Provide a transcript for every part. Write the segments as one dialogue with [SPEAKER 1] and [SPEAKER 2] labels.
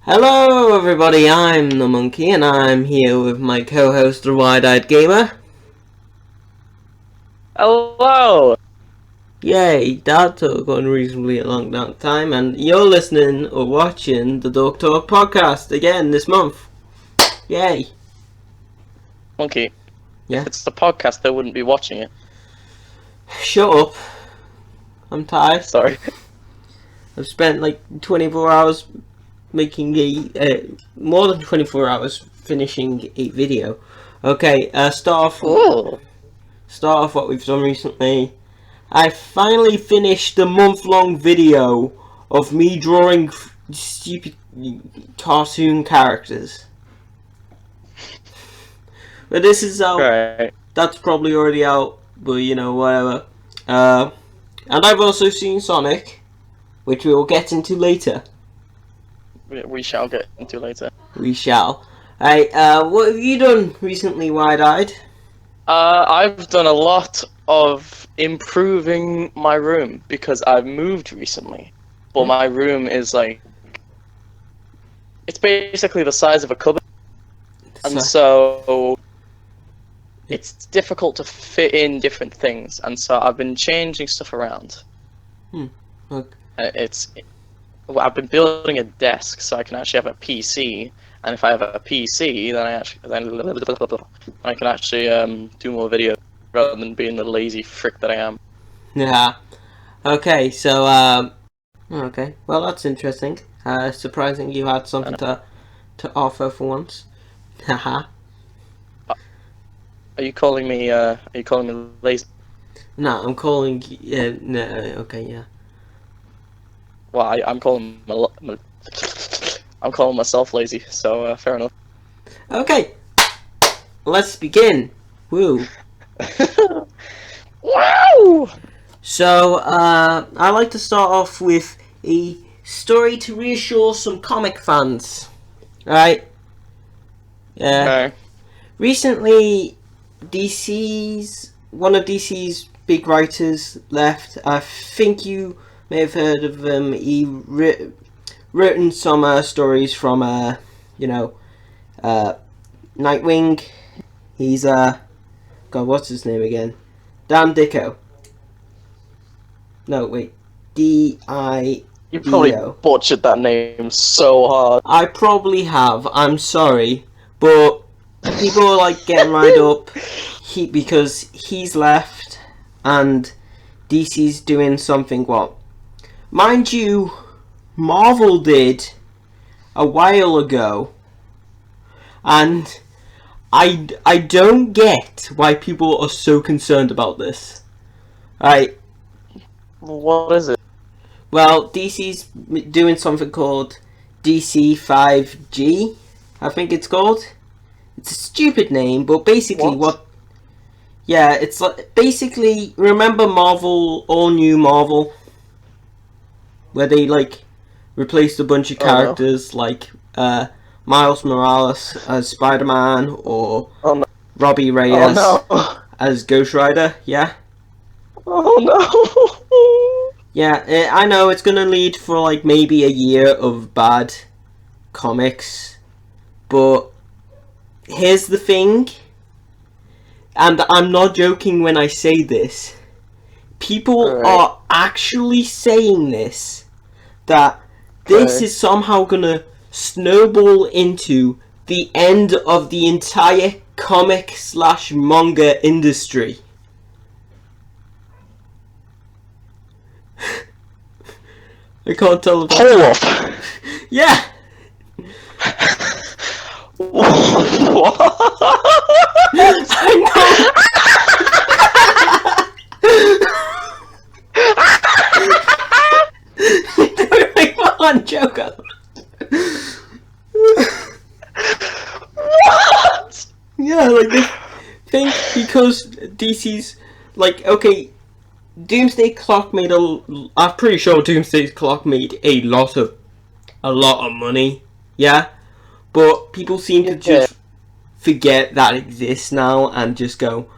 [SPEAKER 1] Hello everybody, I'm the Monkey and I'm here with my co-host the Wide-Eyed Gamer.
[SPEAKER 2] Hello!
[SPEAKER 1] Yay, that took unreasonably a long time and you're listening or watching the Dork podcast again this month. Yay.
[SPEAKER 2] Monkey,
[SPEAKER 1] Yeah?
[SPEAKER 2] if it's the podcast, they wouldn't be watching it.
[SPEAKER 1] Shut up. I'm tired.
[SPEAKER 2] Sorry.
[SPEAKER 1] I've spent like 24 hours making more than 24 hours finishing a video. Okay, start off what we've done recently. I finally finished the month-long video of me drawing stupid cartoon characters. But this is out.
[SPEAKER 2] Right.
[SPEAKER 1] That's probably already out, but you know, whatever. And I've also seen Sonic, which we will get into later.
[SPEAKER 2] We shall get into later.
[SPEAKER 1] We shall. Hey, what have you done recently, Wide-Eyed?
[SPEAKER 2] I've done a lot of improving my room because I've moved recently. But my room is like... It's basically the size of a cupboard. And so... It's difficult to fit in different things. And so I've been changing stuff around.
[SPEAKER 1] Okay.
[SPEAKER 2] I've been building a desk so I can actually have a PC, and if I have a PC, then I can actually do more videos rather than being the lazy frick that I am.
[SPEAKER 1] Yeah. Okay, so, okay. Well, that's interesting. Surprising you had something to offer for once. Haha.
[SPEAKER 2] Are you calling me lazy?
[SPEAKER 1] No, I'm calling, no, okay, yeah.
[SPEAKER 2] Well, I'm calling myself lazy, so fair enough.
[SPEAKER 1] Okay, let's begin. Woo.
[SPEAKER 2] Wow!
[SPEAKER 1] So, I like to start off with a story to reassure some comic fans. Right? Yeah.
[SPEAKER 2] Okay.
[SPEAKER 1] Recently, one of DC's big writers left. I think you may have heard of him. He written some stories from, Nightwing. He's, God, what's his name again? Dan Dicko. No, wait. D-I...
[SPEAKER 2] You probably butchered that name so hard.
[SPEAKER 1] I probably have. I'm sorry. But people are, like, getting right up because he's left and DC's doing something, well, mind you, Marvel did a while ago, and I don't get why people are so concerned about this. Right?
[SPEAKER 2] What is it?
[SPEAKER 1] Well, DC's doing something called DC 5G, I think it's called. It's a stupid name, but basically yeah, it's like, basically, remember Marvel, all new Marvel? Where they, like, replaced a bunch of characters, like, Miles Morales as Spider-Man, or Robbie Reyes as Ghost Rider, yeah?
[SPEAKER 2] Oh no!
[SPEAKER 1] Yeah, I know, it's gonna lead for, like, maybe a year of bad comics, but here's the thing, and I'm not joking when I say this, people are actually saying this, that this is somehow gonna snowball into the end of the entire comic/manga industry. I can't tell if
[SPEAKER 2] Hold up!
[SPEAKER 1] Yeah!
[SPEAKER 2] What?
[SPEAKER 1] I know! Don't make fun, Joker!
[SPEAKER 2] What?
[SPEAKER 1] Yeah, like, they think because DC's, like, okay, Doomsday Clock made I'm pretty sure Doomsday Clock made a lot of money, yeah? But people seem to just forget that exists now and just go,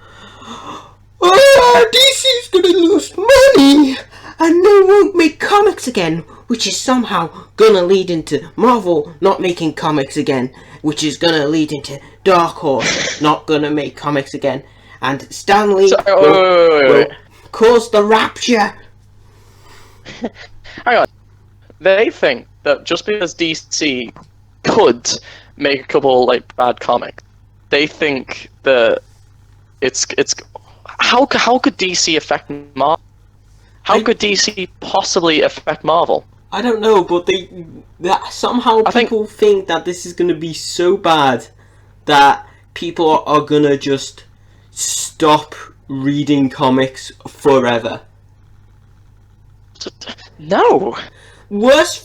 [SPEAKER 1] oh, DC's gonna lose money and they won't make comics again. which is somehow gonna lead into Marvel not making comics again, which is gonna lead into Dark Horse not gonna make comics again, and Stan Lee will cause the rapture.
[SPEAKER 2] Hang on. They think that just because DC could make a couple like bad comics, they think that it's how could DC affect Marvel? How could DC possibly affect Marvel?
[SPEAKER 1] I don't know, but somehow people think that this is going to be so bad that people are going to just stop reading comics forever.
[SPEAKER 2] No.
[SPEAKER 1] Worse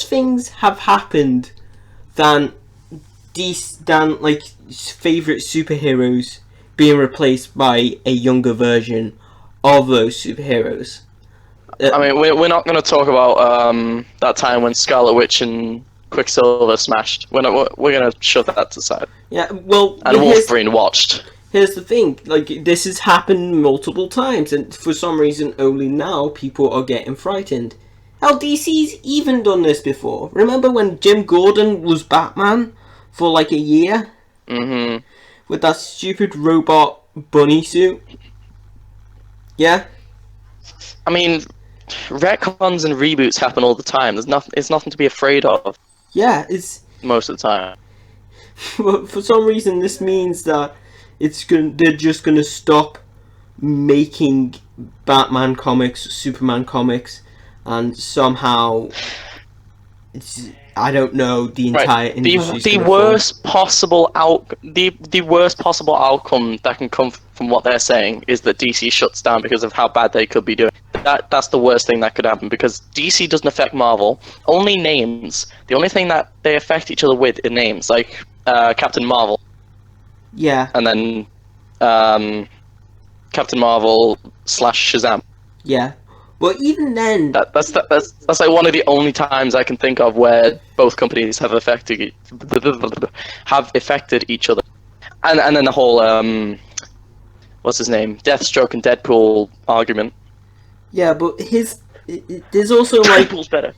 [SPEAKER 1] things have happened than like favorite superheroes being replaced by a younger version of those superheroes.
[SPEAKER 2] I mean, we're not going to talk about that time when Scarlet Witch and Quicksilver smashed. We're going to shut that to the side.
[SPEAKER 1] Yeah, well,
[SPEAKER 2] and Wolverine watched.
[SPEAKER 1] Here's the thing: like, this has happened multiple times, and for some reason, only now people are getting frightened. Hell, DC's even done this before. Remember when Jim Gordon was Batman for like a year?
[SPEAKER 2] Mm-hmm.
[SPEAKER 1] With that stupid robot bunny suit? Yeah?
[SPEAKER 2] I mean, retcons and reboots happen all the time. It's nothing to be afraid of.
[SPEAKER 1] Yeah, it's...
[SPEAKER 2] most of the time.
[SPEAKER 1] But for some reason, this means that they're just gonna stop making Batman comics, Superman comics, and somehow I don't know, the entire industry.
[SPEAKER 2] The worst possible the worst possible outcome that can come from what they're saying is that DC shuts down because of how bad they could be doing. That's the worst thing that could happen, because DC doesn't affect Marvel. Only names. The only thing that they affect each other with are names, like Captain Marvel.
[SPEAKER 1] Yeah.
[SPEAKER 2] And then Captain Marvel / Shazam.
[SPEAKER 1] Yeah. But even then,
[SPEAKER 2] that's like one of the only times I can think of where both companies have affected each other, and then the whole what's his name, Deathstroke and Deadpool argument.
[SPEAKER 1] Yeah, but there's also like
[SPEAKER 2] Deadpool's better.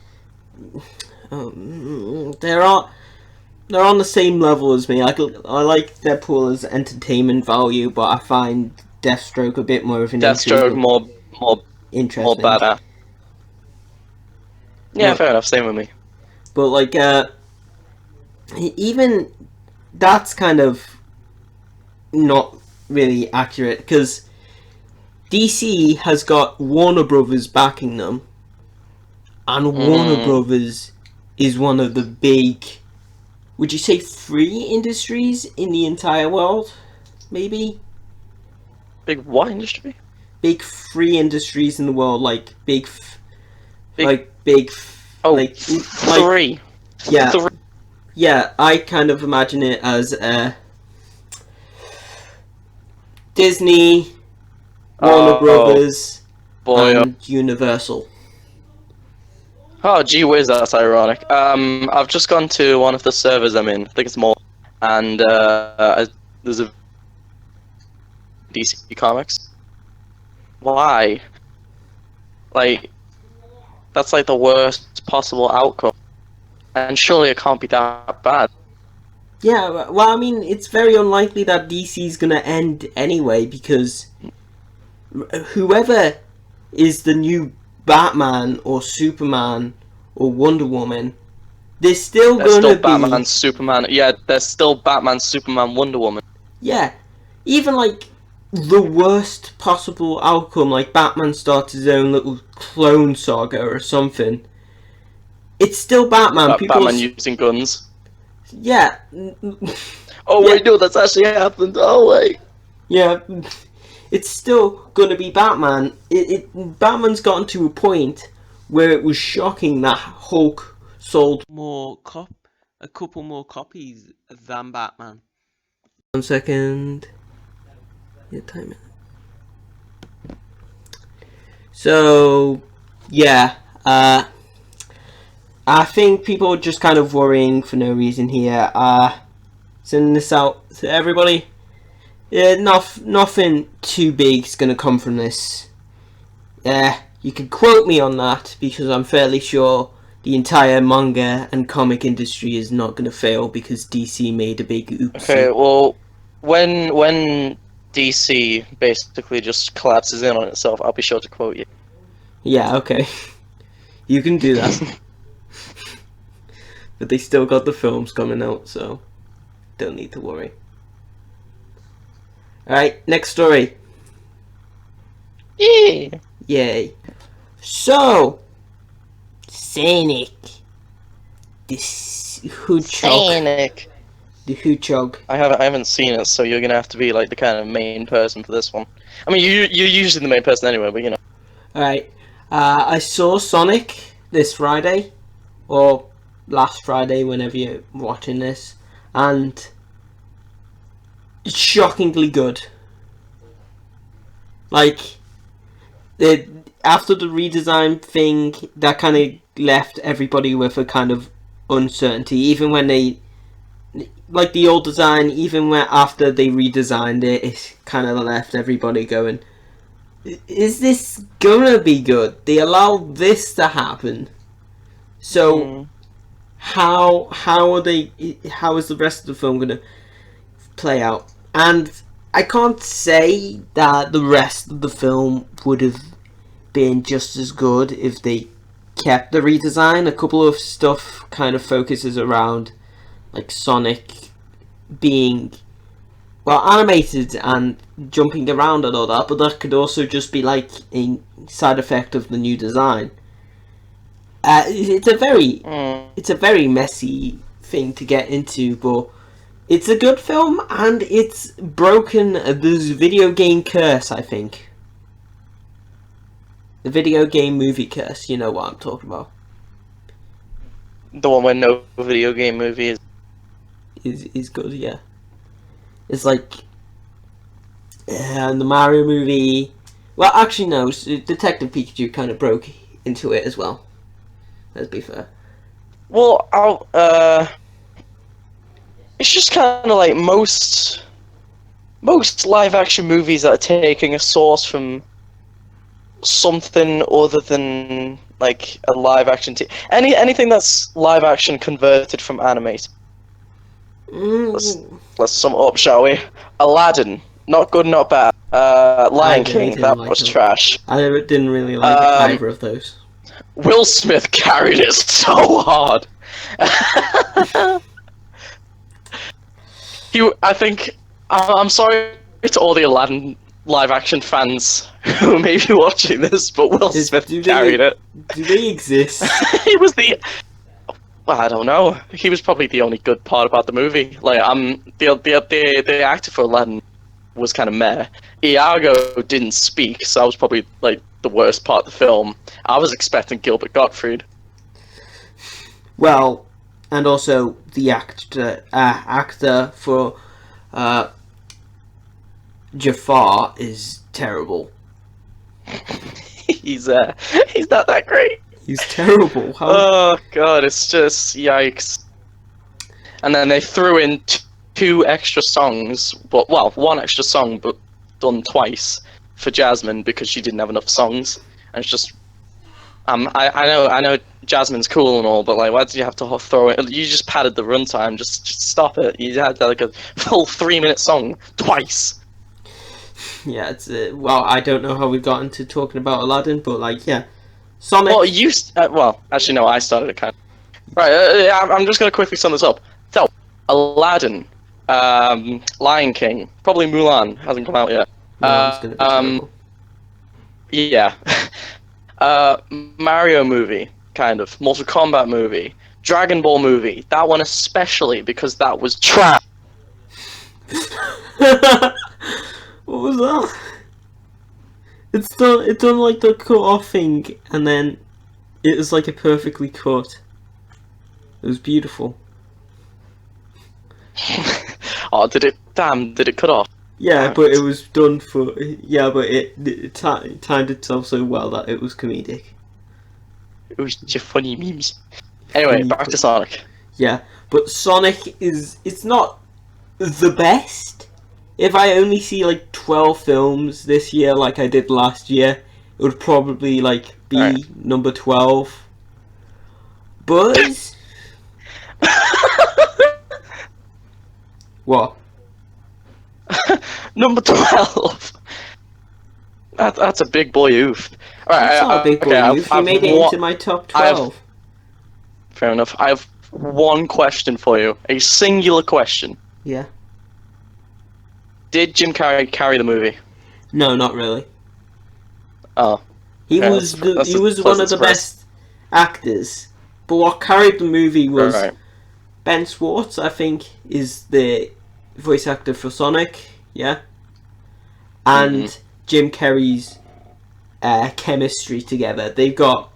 [SPEAKER 1] They're on the same level as me. I like Deadpool as entertainment value, but I find Deathstroke a bit more of an
[SPEAKER 2] Deathstroke more interesting. More badass. Yeah, fair enough. Same with me.
[SPEAKER 1] But like, even that's kind of not really accurate, because DC has got Warner Brothers backing them, and Warner Brothers is one of the big, would you say, free industries in the entire world? Maybe.
[SPEAKER 2] Big what industry?
[SPEAKER 1] Big free industries in the world, like big.
[SPEAKER 2] Oh,
[SPEAKER 1] like
[SPEAKER 2] three.
[SPEAKER 1] Yeah, yeah. I kind of imagine it as Disney, Warner Brothers, and Universal.
[SPEAKER 2] Oh, gee whiz, that's ironic. I've just gone to one of the servers I'm in. I think it's more, and there's a DC Comics. Why? Like, that's like the worst possible outcome, and surely it can't be that bad.
[SPEAKER 1] Yeah, well, I mean, it's very unlikely that DC's gonna end anyway, because whoever is the new Batman or Superman or Wonder Woman, there's still
[SPEAKER 2] Batman, Superman. Yeah, there's still Batman, Superman, Wonder Woman.
[SPEAKER 1] Yeah, even like the worst possible outcome, like Batman starts his own little clone saga or something, it's still Batman.
[SPEAKER 2] Batman using guns.
[SPEAKER 1] Yeah.
[SPEAKER 2] Oh wait, no, that's actually happened. Oh wait.
[SPEAKER 1] Yeah, it's still gonna be Batman. Batman's gotten to a point where it was shocking that Hulk sold a couple more copies than Batman. 1 second. Yeah, time it. So, yeah, I think people are just kind of worrying for no reason here. Sending this out to everybody. Yeah, nothing too big is gonna come from this. You can quote me on that because I'm fairly sure the entire manga and comic industry is not going to fail because DC made a big oopsie.
[SPEAKER 2] Okay, well, when DC basically just collapses in on itself, I'll be sure to quote you.
[SPEAKER 1] Yeah, okay. You can do that. But they still got the films coming out, so don't need to worry. Alright, next story.
[SPEAKER 2] Yeah.
[SPEAKER 1] Yay. So, Sonic. This Hedgehog.
[SPEAKER 2] Sonic.
[SPEAKER 1] The Hedgehog.
[SPEAKER 2] I haven't seen it, so you're gonna have to be like the kind of main person for this one. I mean, you're usually the main person anyway, but you know.
[SPEAKER 1] Alright. I saw Sonic this Friday, or last Friday, whenever you're watching this, and it's shockingly good. Like, after the redesign thing, that kind of left everybody with a kind of uncertainty, even when they, like the old design, even when after they redesigned it, it kind of left everybody going, is this gonna be good? They allowed this to happen, so how are they? How is the rest of the film gonna play out? And I can't say that the rest of the film would have been just as good if they kept the redesign. A couple of stuff kind of focuses around like Sonic being animated and jumping around and all that, but that could also just be like a side effect of the new design. It's a very messy thing to get into, but it's a good film and it's broken this video game curse, I think. The video game movie curse, you know what I'm talking about.
[SPEAKER 2] The one where no video game movie
[SPEAKER 1] is good, yeah. It's like the Mario movie. Well, actually, no. Detective Pikachu kind of broke into it as well. Let's be fair.
[SPEAKER 2] Well, it's just kind of like most live action movies that are taking a source from something other than like a live action. Anything that's live action converted from animated. Let's sum it up, shall we? Aladdin, not good, not bad. Lion King, that was trash.
[SPEAKER 1] I didn't really like either of those.
[SPEAKER 2] Will Smith carried it so hard. I'm sorry to all the Aladdin live action fans who may be watching this, but Will Smith carried it.
[SPEAKER 1] Do they exist?
[SPEAKER 2] He was well, I don't know. He was probably the only good part about the movie. Like, the actor for Aladdin was kind of meh. Iago didn't speak, so that was probably like the worst part of the film. I was expecting Gilbert Gottfried.
[SPEAKER 1] Well, and also the actor for Jafar is terrible.
[SPEAKER 2] He's not that great.
[SPEAKER 1] He's terrible.
[SPEAKER 2] Oh god, it's just yikes. And then they threw in two extra songs, one extra song, but done twice for Jasmine because she didn't have enough songs. And it's just, I know Jasmine's cool and all, but like, why did you have to throw it? You just padded the runtime. Just stop it. You had like a full 3-minute song twice.
[SPEAKER 1] Yeah, it's I don't know how we got into talking about Aladdin, but like, yeah. Sonic.
[SPEAKER 2] Well, actually, no, I started it kind of. Right, I'm just going to quickly sum this up. So, Aladdin, Lion King, probably Mulan, hasn't come out yet.
[SPEAKER 1] Gonna be
[SPEAKER 2] yeah. Mario movie, kind of. Mortal Kombat movie. Dragon Ball movie. That one especially, because that was trash.
[SPEAKER 1] What was that? It's done like the cut off thing, and then it was like a perfectly cut. It was beautiful.
[SPEAKER 2] Oh, did it cut off?
[SPEAKER 1] Yeah,
[SPEAKER 2] Damn
[SPEAKER 1] but
[SPEAKER 2] it.
[SPEAKER 1] it was done for. Yeah, but it timed itself so well that it was comedic.
[SPEAKER 2] It was just funny memes. Anyway, back to Sonic.
[SPEAKER 1] Yeah, but Sonic it's not the best. If I only see like 12 films this year like I did last year, would probably like be
[SPEAKER 2] Alright.
[SPEAKER 1] number 12. Buzz? What?
[SPEAKER 2] Number 12. That's a big boy oof. Alright,
[SPEAKER 1] It's not a big boy.
[SPEAKER 2] okay,
[SPEAKER 1] You made it into my top 12.
[SPEAKER 2] Fair enough. I have one question for you. A singular question.
[SPEAKER 1] Yeah.
[SPEAKER 2] Did Jim Carrey carry the movie?
[SPEAKER 1] No, not really.
[SPEAKER 2] Oh.
[SPEAKER 1] He
[SPEAKER 2] Yeah,
[SPEAKER 1] was
[SPEAKER 2] that's
[SPEAKER 1] he
[SPEAKER 2] a
[SPEAKER 1] was one
[SPEAKER 2] pleasant
[SPEAKER 1] of the
[SPEAKER 2] surprise.
[SPEAKER 1] best actors. But what carried the movie was
[SPEAKER 2] Right.
[SPEAKER 1] Ben Schwartz, I think, is the voice actor for Sonic, yeah? And Jim Carrey's chemistry together. They've got...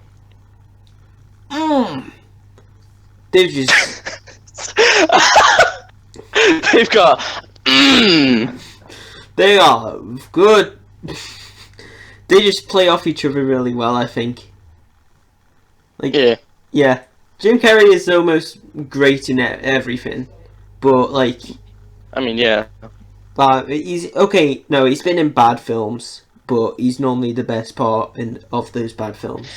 [SPEAKER 1] They've just...
[SPEAKER 2] They've got.
[SPEAKER 1] They are good. They just play off each other really well, I think. Like,
[SPEAKER 2] Yeah.
[SPEAKER 1] yeah. Jim Carrey is almost great in everything. But, like...
[SPEAKER 2] I mean, yeah.
[SPEAKER 1] he's... Okay, no, he's been in bad films. But he's normally the best part of those bad films.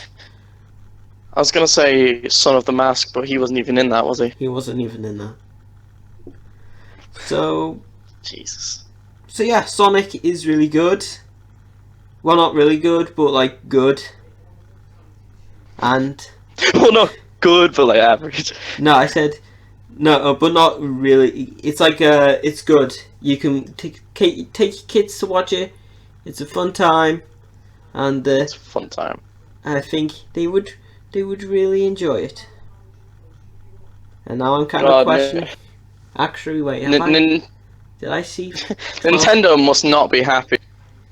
[SPEAKER 2] I was gonna say Son of the Mask, but he wasn't even in that, was he?
[SPEAKER 1] He wasn't even in that. So...
[SPEAKER 2] Jesus.
[SPEAKER 1] So yeah, Sonic is really good. Well, not really good, but like good. And
[SPEAKER 2] Well, not good, but like average.
[SPEAKER 1] no, I said no, but not really. It's like it's good. You can take your kids to watch it. It's a fun time, and
[SPEAKER 2] It's a fun time.
[SPEAKER 1] I think they would really enjoy it. And now I'm kind of questioning. Actually, wait, have I? Did I see?
[SPEAKER 2] Nintendo must not be happy.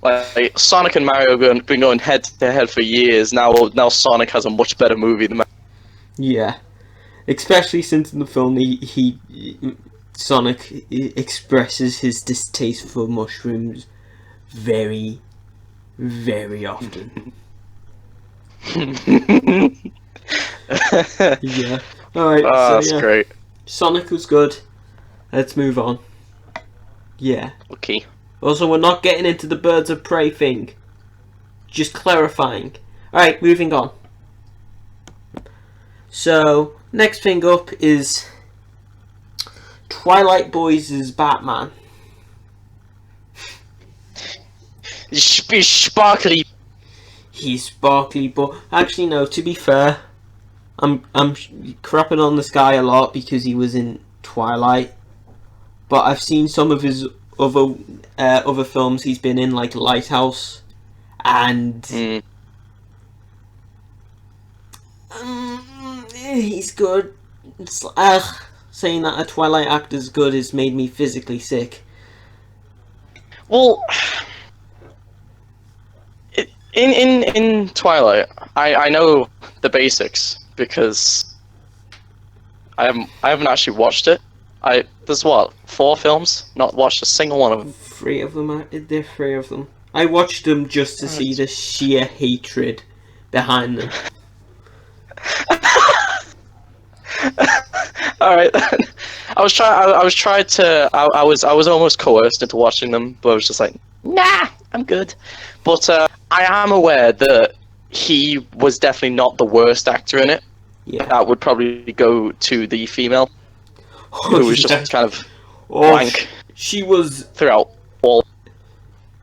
[SPEAKER 2] Like Sonic and Mario have been going head to head for years. Now Sonic has a much better movie than Mario.
[SPEAKER 1] Yeah, especially since in the film Sonic expresses his distaste for mushrooms very, very often. Yeah. All right.
[SPEAKER 2] Oh,
[SPEAKER 1] so
[SPEAKER 2] that's
[SPEAKER 1] yeah,
[SPEAKER 2] great.
[SPEAKER 1] Sonic was good. Let's move on. Yeah.
[SPEAKER 2] Okay.
[SPEAKER 1] Also, we're not getting into the Birds of Prey thing. Just clarifying. Alright, moving on. So, next thing up is Twilight Boys' Batman.
[SPEAKER 2] Sparkly.
[SPEAKER 1] He's sparkly, but actually no, to be fair, I'm crapping on this guy a lot because he was in Twilight. But I've seen some of his other films he's been in, like Lighthouse, and he's good. It's, saying that a Twilight actor's good has made me physically sick.
[SPEAKER 2] Well, in Twilight, I know the basics because I haven't actually watched it. There's what, 4 films? Not watched a single one of them.
[SPEAKER 1] 3 of them. There are 3 of them. I watched them just to see the sheer hatred behind them.
[SPEAKER 2] All right. I was almost coerced into watching them, but I was just like, nah, I'm good. But I am aware that he was definitely not the worst actor in it.
[SPEAKER 1] Yeah.
[SPEAKER 2] That would probably go to the female, who was just kind of blank.
[SPEAKER 1] She was
[SPEAKER 2] throughout all.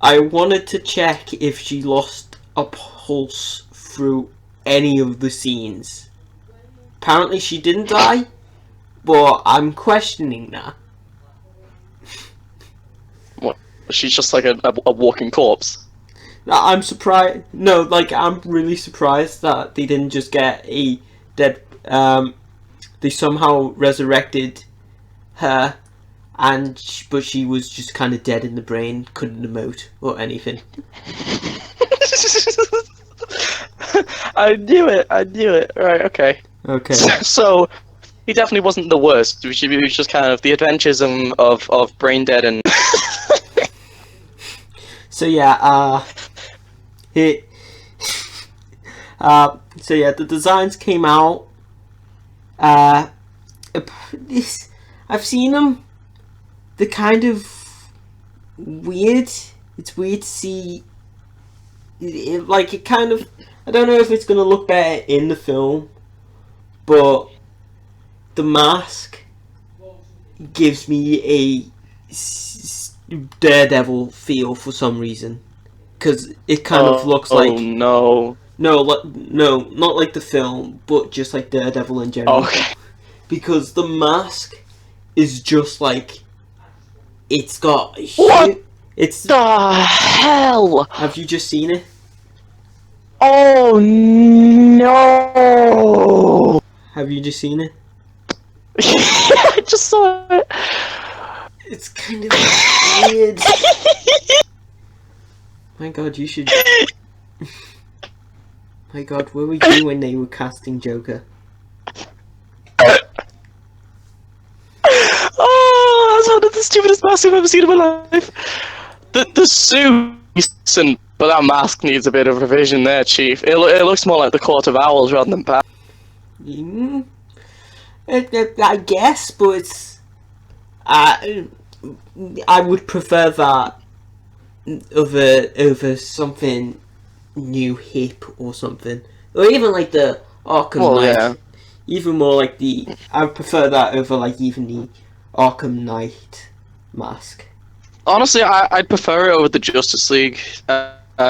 [SPEAKER 1] I wanted to check if she lost a pulse through any of the scenes. Apparently she didn't die, but I'm questioning that.
[SPEAKER 2] What? She's just like a walking corpse.
[SPEAKER 1] I'm surprised. No, like, I'm really surprised that they didn't just get a dead. They somehow resurrected her, but she was just kind of dead in the brain, couldn't emote or anything.
[SPEAKER 2] I knew it. Right, okay.
[SPEAKER 1] Okay.
[SPEAKER 2] So, he definitely wasn't the worst. He was just kind of the adventures of Brain Dead and...
[SPEAKER 1] So yeah, so yeah, the designs came out. I've seen them. They're kind of weird. It's weird to see it kind of. I don't know if it's gonna look better in the film, but the mask gives me a Daredevil feel for some reason, because it kind of looks like.
[SPEAKER 2] Oh no.
[SPEAKER 1] No, not like the film, but just like Daredevil in general.
[SPEAKER 2] Okay.
[SPEAKER 1] Because the mask is just like, it's got
[SPEAKER 2] What
[SPEAKER 1] it's
[SPEAKER 2] the hell?
[SPEAKER 1] Have you just seen it?
[SPEAKER 2] Oh no!
[SPEAKER 1] Have you just seen it?
[SPEAKER 2] I just saw it.
[SPEAKER 1] It's kind of weird. My God, you should. My God, where were you when they were casting Joker?
[SPEAKER 2] Oh, that's one of the stupidest masks I've ever seen in my life. The suit, but that mask needs a bit of revision there, Chief. It looks more like the Court of Owls rather than Bat.
[SPEAKER 1] I guess, but it's. I would prefer that over something new, hip or something, or even like the Arkham Knight.
[SPEAKER 2] Yeah.
[SPEAKER 1] Even more like I would prefer that over like even the Arkham Knight mask.
[SPEAKER 2] Honestly, I'd prefer it over the Justice League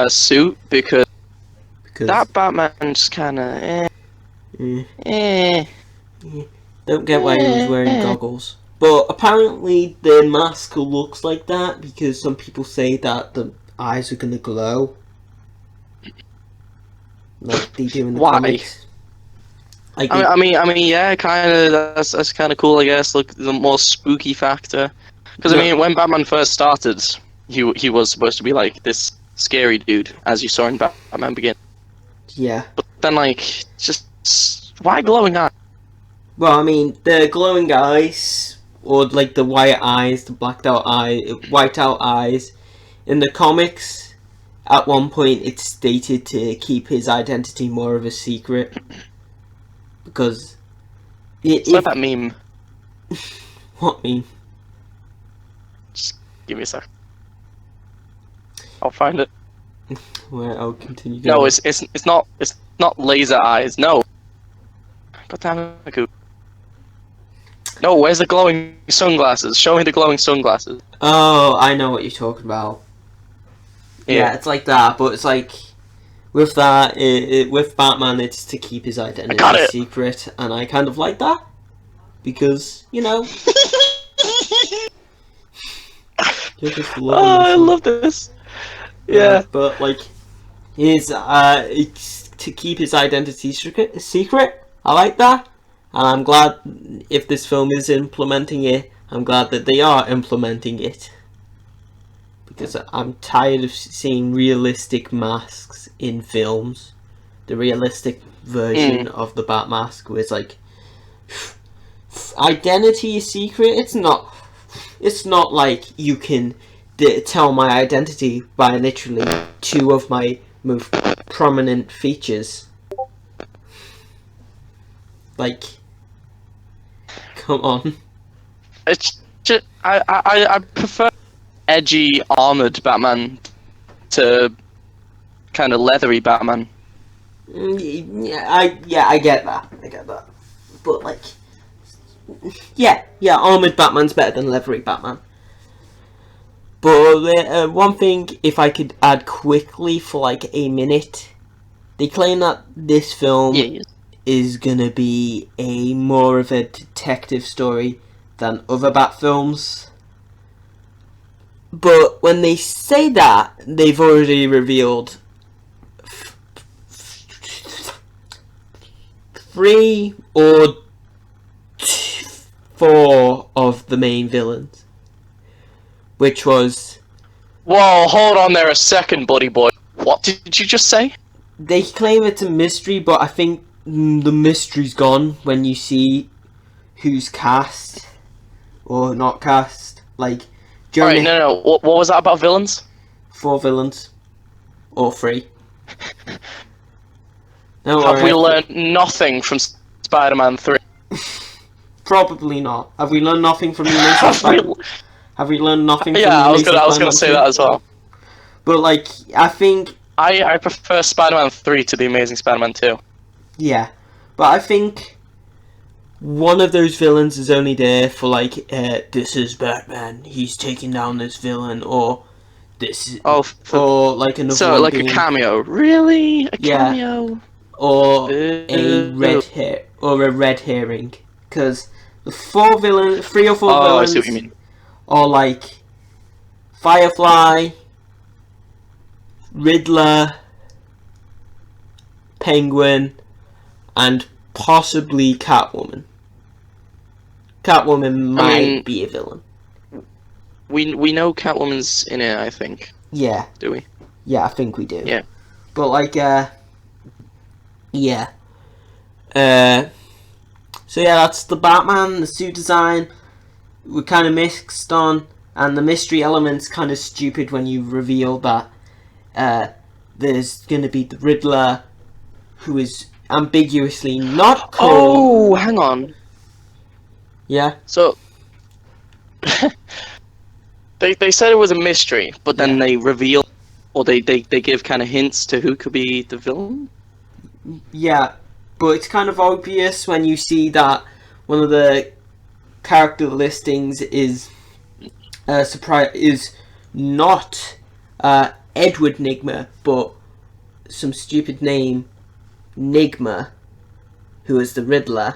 [SPEAKER 2] suit because that Batman's kind of
[SPEAKER 1] Don't get why he was wearing goggles. But apparently the mask looks like that because some people say that the eyes are gonna glow, like they do in the comics. Like
[SPEAKER 2] I mean, yeah, kind of. That's kind of cool, I guess. Look, the more spooky factor. Because I mean, when Batman first started, he was supposed to be like this scary dude, as you saw in Batman Begins.
[SPEAKER 1] Yeah.
[SPEAKER 2] But then, like, just why glowing eyes?
[SPEAKER 1] Well, I mean, the glowing eyes, or like the white eyes, the white out eyes, in the comics, at one point it's stated to keep his identity more of a secret. Because...
[SPEAKER 2] It's like that meme.
[SPEAKER 1] What meme?
[SPEAKER 2] Just give me a sec. I'll find it.
[SPEAKER 1] Well, I'll continue.
[SPEAKER 2] No, it's not laser eyes. No. God damn it, no, where's the glowing sunglasses? Show me the glowing sunglasses.
[SPEAKER 1] Oh, I know what you're talking about. Yeah, it's like that, but it's like with that, with Batman, it's to keep his identity secret, and I kind of like that because you know.
[SPEAKER 2] I love this. Yeah,
[SPEAKER 1] but like, it's to keep his identity secret. I like that. And I'm glad if this film is implementing it, I'm glad that they are implementing it. Because I'm tired of seeing realistic masks in films. The realistic version of the Bat mask where it's like, identity is secret. It's not like you can tell my identity by literally two of my most prominent features. Like, come on.
[SPEAKER 2] It's just, I prefer edgy armored Batman to kind of leathery Batman.
[SPEAKER 1] Yeah, I get that. But like, yeah, armored Batman's better than leathery Batman. But one thing, if I could add quickly for like a minute, they claim that this film is gonna be more of a detective story than other Bat films. But when they say that, they've already revealed 3 or 4 of the main villains. Which was...
[SPEAKER 2] Whoa, hold on there a second, buddy boy. What did you just say?
[SPEAKER 1] They claim it's a mystery, but I think the mystery's gone when you see who's cast or not cast. Like,
[SPEAKER 2] alright, no. What was that about villains?
[SPEAKER 1] 4 villains. Or 3.
[SPEAKER 2] Have we learned nothing from Spider-Man 3?
[SPEAKER 1] Probably not. Have we learned nothing from the Amazing Spider-Man? Have we learned nothing from the
[SPEAKER 2] I was
[SPEAKER 1] Amazing
[SPEAKER 2] gonna say that as well.
[SPEAKER 1] But like, I think
[SPEAKER 2] I prefer Spider-Man 3 to The Amazing Spider-Man 2.
[SPEAKER 1] Yeah, but I think one of those villains is only there for like, this is Batman, he's taking down this villain, or this,
[SPEAKER 2] Oh,
[SPEAKER 1] or like another
[SPEAKER 2] so
[SPEAKER 1] one
[SPEAKER 2] like a
[SPEAKER 1] being,
[SPEAKER 2] cameo? Really? A
[SPEAKER 1] yeah,
[SPEAKER 2] cameo?
[SPEAKER 1] or a
[SPEAKER 2] Boo.
[SPEAKER 1] red hair, or a red herring, because the three or four
[SPEAKER 2] Oh, I see what
[SPEAKER 1] villains
[SPEAKER 2] you mean.
[SPEAKER 1] are like Firefly, Riddler, Penguin, and possibly Catwoman. Catwoman
[SPEAKER 2] I
[SPEAKER 1] might
[SPEAKER 2] mean,
[SPEAKER 1] be a villain.
[SPEAKER 2] we know Catwoman's in it, I think.
[SPEAKER 1] Yeah,
[SPEAKER 2] Do we?
[SPEAKER 1] yeah, I think we do.
[SPEAKER 2] Yeah.
[SPEAKER 1] But like, yeah. Uh, so yeah, that's the Batman. The suit design we're kind of mixed on, and the mystery element's kind of stupid when you reveal that there's gonna be the Riddler, who is ambiguously not called.
[SPEAKER 2] Oh, hang on.
[SPEAKER 1] Yeah,
[SPEAKER 2] So they said it was a mystery, but then
[SPEAKER 1] Yeah.
[SPEAKER 2] they reveal, or they give kind of hints to who could be the villain.
[SPEAKER 1] yeah, but it's kind of obvious when you see that one of the character listings is not Edward Nigma, but some stupid name Nigma, who is the Riddler,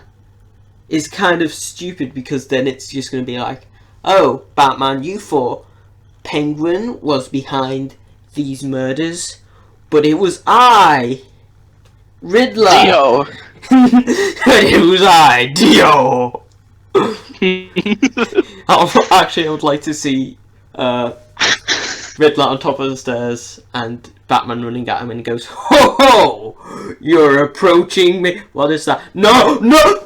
[SPEAKER 1] is kind of stupid, because then it's just going to be like, oh, Batman, you thought Penguin was behind these murders, but it was I, Riddler.
[SPEAKER 2] Dio.
[SPEAKER 1] It was I, Dio. Actually, I would like to see Riddler on top of the stairs and Batman running at him, and he goes, "Ho ho! You're approaching me." What is that? No, no!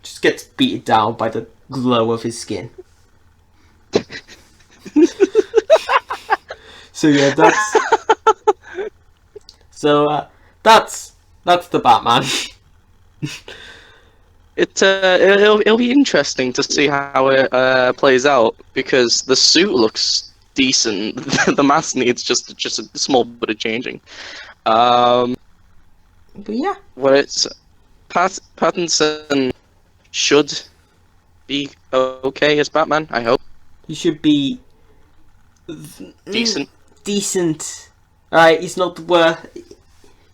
[SPEAKER 1] Just gets beaten down by the glow of his skin. So yeah, that's the Batman.
[SPEAKER 2] It'll be interesting to see how it plays out, because the suit looks decent. The mask needs just a small bit of changing.
[SPEAKER 1] But yeah,
[SPEAKER 2] What it's Pattinson should be okay as Batman. I hope
[SPEAKER 1] he should be
[SPEAKER 2] decent.
[SPEAKER 1] decent. Alright, he's not the worst.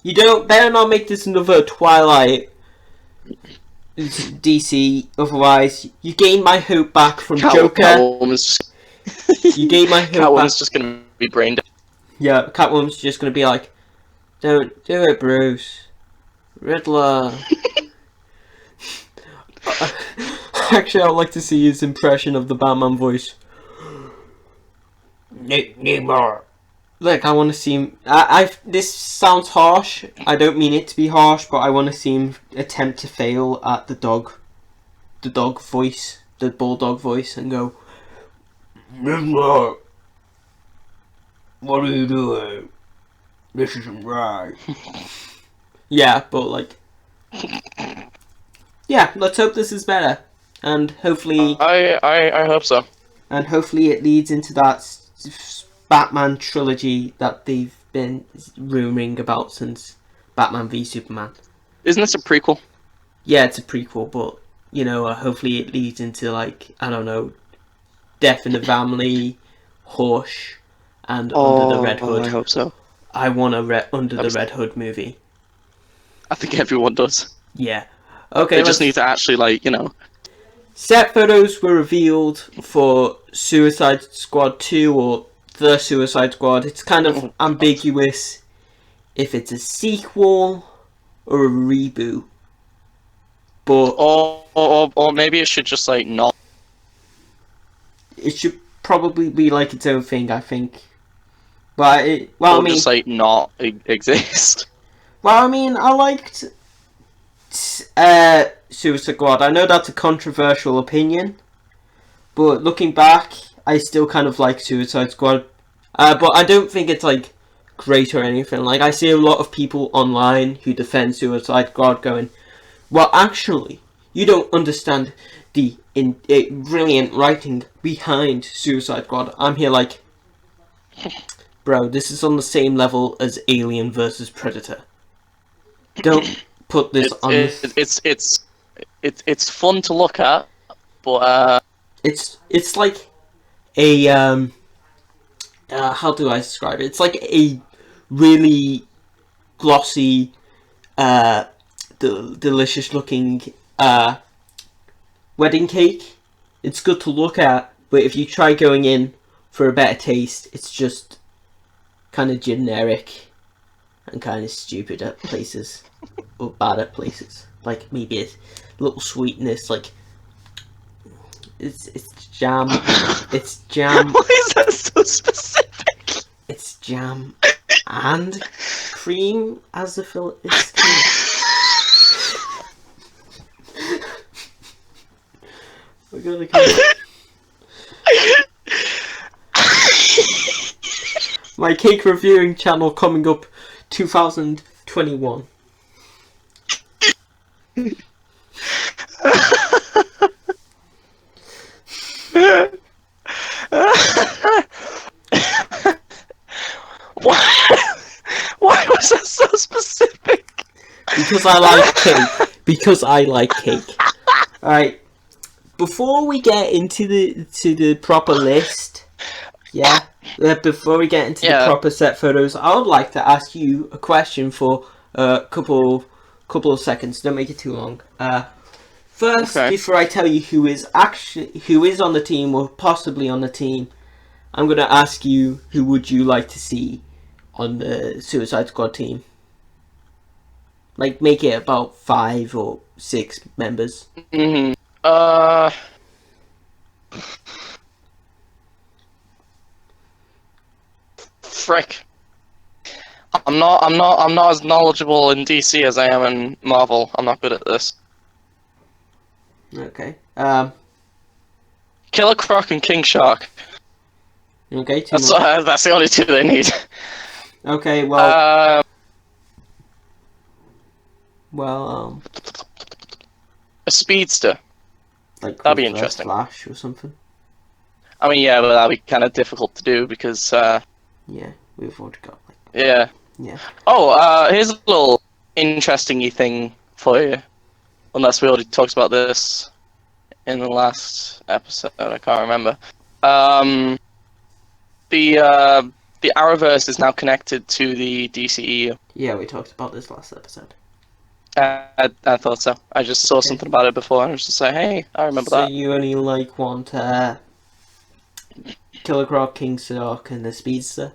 [SPEAKER 1] You don't better not make this another Twilight DC, otherwise you gain my hope back from Joker.
[SPEAKER 2] Catwoman's
[SPEAKER 1] You gain my hope back.
[SPEAKER 2] Catwoman's just gonna be brain dead.
[SPEAKER 1] Yeah, Catwoman's just gonna be like, don't do it, Bruce. Riddler. Actually, I'd like to see his impression of the Batman voice. Nigma. Like, I want to see him. This sounds harsh. I don't mean it to be harsh, but I want to see him attempt to fail at the dog voice, the bulldog voice, and go, Nigma, what are you doing? This isn't right. Yeah, but like, yeah. Let's hope this is better, and hopefully,
[SPEAKER 2] I hope so.
[SPEAKER 1] and hopefully it leads into that Batman trilogy that they've been rumoring about since Batman v Superman.
[SPEAKER 2] Isn't this a prequel?
[SPEAKER 1] Yeah, it's a prequel, but you know, hopefully it leads into, like, I don't know, Death in the Family, Hush, and Under the Red Hood.
[SPEAKER 2] I hope so.
[SPEAKER 1] I want a Under the Red Hood movie.
[SPEAKER 2] I think everyone does.
[SPEAKER 1] Yeah. Okay.
[SPEAKER 2] They just need to actually, like, you know.
[SPEAKER 1] Set photos were revealed for Suicide Squad 2 or The Suicide Squad. It's kind of ambiguous if it's a sequel or a reboot. But
[SPEAKER 2] Or maybe it should just, like, not.
[SPEAKER 1] it should probably be like its own thing, I think. But I mean,
[SPEAKER 2] just, like, not exist.
[SPEAKER 1] Well, I mean, I liked Suicide Squad. I know that's a controversial opinion, but looking back, I still kind of like Suicide Squad. But I don't think it's, like, great or anything. Like, I see a lot of people online who defend Suicide Squad going, well, actually, you don't understand the brilliant writing behind Suicide Squad. I'm here like, Bro, this is on the same level as Alien versus Predator. Don't put this on.
[SPEAKER 2] It's fun to look at, but
[SPEAKER 1] It's like a how do I describe it? It's like a really glossy, delicious looking wedding cake. It's good to look at, but if you try going in for a better taste, it's just kind of generic and kind of stupid at places, or bad at places. Like maybe a little sweetness, like it's jam. It's jam.
[SPEAKER 2] why is that so specific?
[SPEAKER 1] It's jam and cream as a fill. It's we're gonna go. My cake reviewing channel coming up 2021.
[SPEAKER 2] Why was that so specific?
[SPEAKER 1] Because I like cake. Because I like cake. Alright. Before we get into the proper list, before we get into the proper set photos, I would like to ask you a question for a couple of seconds. Don't make it too long. First, before I tell you who is on the team or possibly on the team, I'm gonna ask you who would you like to see on the Suicide Squad team. Like, make it about 5 or 6 members.
[SPEAKER 2] Mm-hmm. Frick. I'm not as knowledgeable in DC as I am in Marvel. I'm not good at this.
[SPEAKER 1] Okay.
[SPEAKER 2] Killer Croc and King Shark.
[SPEAKER 1] Okay.
[SPEAKER 2] That's the only two they need.
[SPEAKER 1] Okay. Well.
[SPEAKER 2] A speedster.
[SPEAKER 1] Like
[SPEAKER 2] that'd be interesting.
[SPEAKER 1] Flash or something.
[SPEAKER 2] I mean, yeah, but that'd be kind of difficult to do because.
[SPEAKER 1] Yeah, we've already got.
[SPEAKER 2] Yeah.
[SPEAKER 1] Yeah.
[SPEAKER 2] Oh, here's a little interesting-y thing for you. Unless we already talked about this in the last episode, I can't remember. The Arrowverse is now connected to the DCEU.
[SPEAKER 1] Yeah, we talked about this last episode.
[SPEAKER 2] I thought so. I just saw something about it before, and I was just like, hey, I remember that.
[SPEAKER 1] So you only want Killer Croc, King Shark, and the Speedster?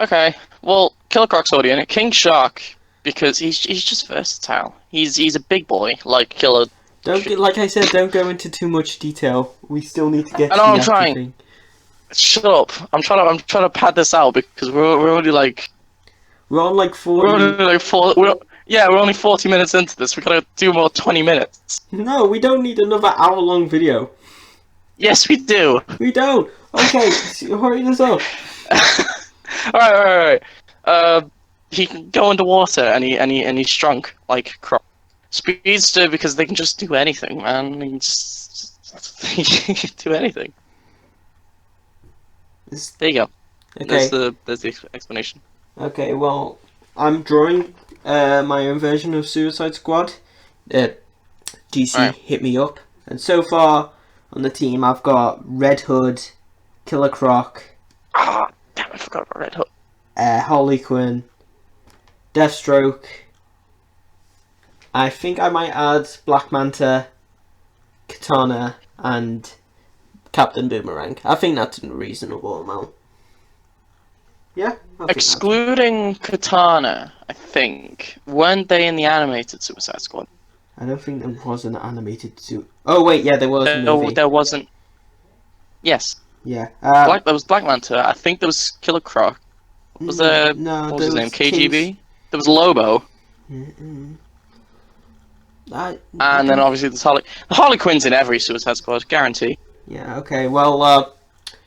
[SPEAKER 2] Okay, well, Killer Croc's already in it. King Shark, because he's just versatile. He's a big boy, like Killer.
[SPEAKER 1] Like I said, don't go into too much detail. We still need to get.
[SPEAKER 2] I know, I'm trying. Thing. Shut up! I'm trying to pad this out because we're already like.
[SPEAKER 1] We're on like 40.
[SPEAKER 2] We're only like we're only 40 minutes into this. We gotta do more 20 minutes.
[SPEAKER 1] No, we don't need another hour-long video.
[SPEAKER 2] Yes, we do.
[SPEAKER 1] We don't. Okay, hurry this up.
[SPEAKER 2] Alright. He can go underwater and he's strong like Croc. Speedster because they can just do anything, man. They can just do anything. There you go.
[SPEAKER 1] Okay.
[SPEAKER 2] There's the explanation.
[SPEAKER 1] Okay, well, I'm drawing my own version of Suicide Squad. DC hit me up, and so far on the team I've got Red Hood, Killer Croc.
[SPEAKER 2] Ah, damn! I forgot about Red Hood.
[SPEAKER 1] Harley Quinn, Deathstroke. I think I might add Black Manta, Katana, and Captain Boomerang. I think that's a reasonable amount. Yeah.
[SPEAKER 2] Excluding Katana, I think. Weren't they in the animated Suicide Squad?
[SPEAKER 1] I don't think there was an animated suit. Oh wait, yeah, there was a movie.
[SPEAKER 2] No, there wasn't. Yes.
[SPEAKER 1] Yeah.
[SPEAKER 2] There was Black Manta. I think there was Killer Croc. Was there?
[SPEAKER 1] No.
[SPEAKER 2] What was his name? KGB. There was Lobo.
[SPEAKER 1] And
[SPEAKER 2] then obviously there's Harley Quinn's in every Suicide Squad, guarantee.
[SPEAKER 1] Yeah. Okay. Well,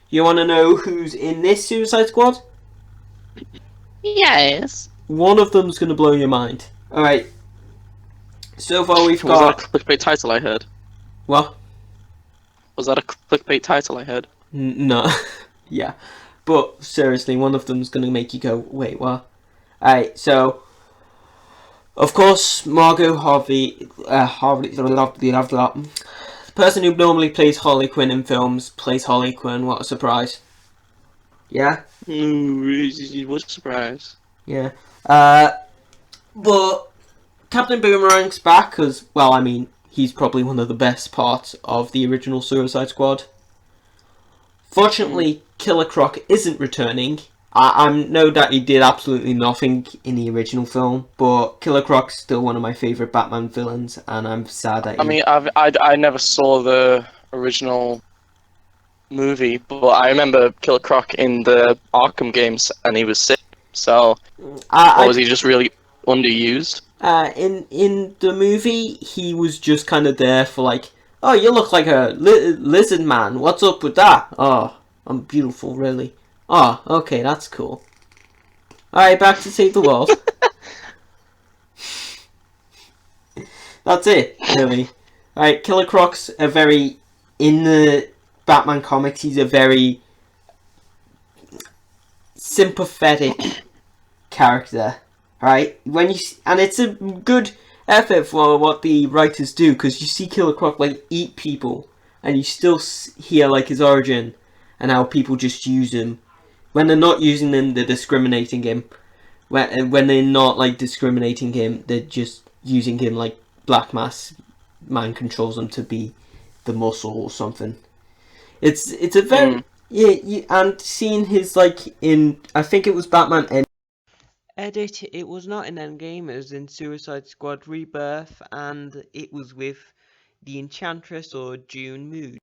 [SPEAKER 1] you want to know who's in this Suicide Squad?
[SPEAKER 2] Yes.
[SPEAKER 1] One of them's gonna blow your mind. All right. So far we've got.
[SPEAKER 2] Was that a clickbait title I heard?
[SPEAKER 1] What?
[SPEAKER 2] Was that a clickbait title I heard?
[SPEAKER 1] No. Yeah. but seriously, one of them's going to make you go, wait, what? Alright, so, of course, Margot Harvey, the person who normally plays Harley Quinn in films, plays Harley Quinn. What a surprise. Yeah?
[SPEAKER 2] What a surprise.
[SPEAKER 1] Yeah. But Captain Boomerang's back, because, well, I mean, he's probably one of the best parts of the original Suicide Squad. Fortunately, Killer Croc isn't returning. I'm no doubt he did absolutely nothing in the original film, but Killer Croc's still one of my favourite Batman villains, and I'm sad that
[SPEAKER 2] I never saw the original movie, but I remember Killer Croc in the Arkham games, and he was sick. So, or was he just really underused?
[SPEAKER 1] In the movie, he was just kind of there for like, oh, you look like a lizard man. What's up with that? Oh, I'm beautiful, really. Oh, okay, that's cool. Alright, back to save the world. That's it, really. Alright, Killer Croc's a very, in the Batman comics, he's a very sympathetic character. Right? And it's a good effort for what the writers do, because you see Killer Croc like eat people, and you still hear like his origin and how people just use him. When they're not using him, they're discriminating him. When they're not like discriminating him, they're just using him like Black Mass Man controls him to be the muscle or something. It's a very and seeing his like in, I think it was Batman Edit, it was not in Endgame, it was in Suicide Squad Rebirth, and it was with the Enchantress or June Moon.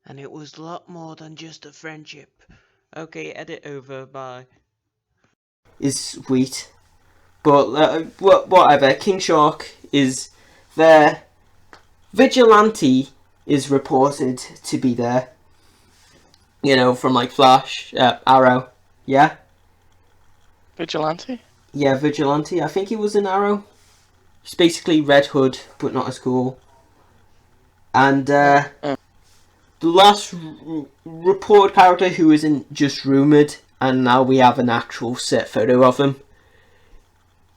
[SPEAKER 1] And it was a lot more than just a friendship. Okay, edit over, bye. Is sweet. But, whatever, King Shark is there. Vigilante is reported to be there. You know, from like Flash, Arrow, yeah?
[SPEAKER 2] Vigilante?
[SPEAKER 1] Yeah, Vigilante. I think he was in Arrow. He's basically Red Hood, but not as cool. And the last reported character who isn't just rumoured, and now we have an actual set photo of him.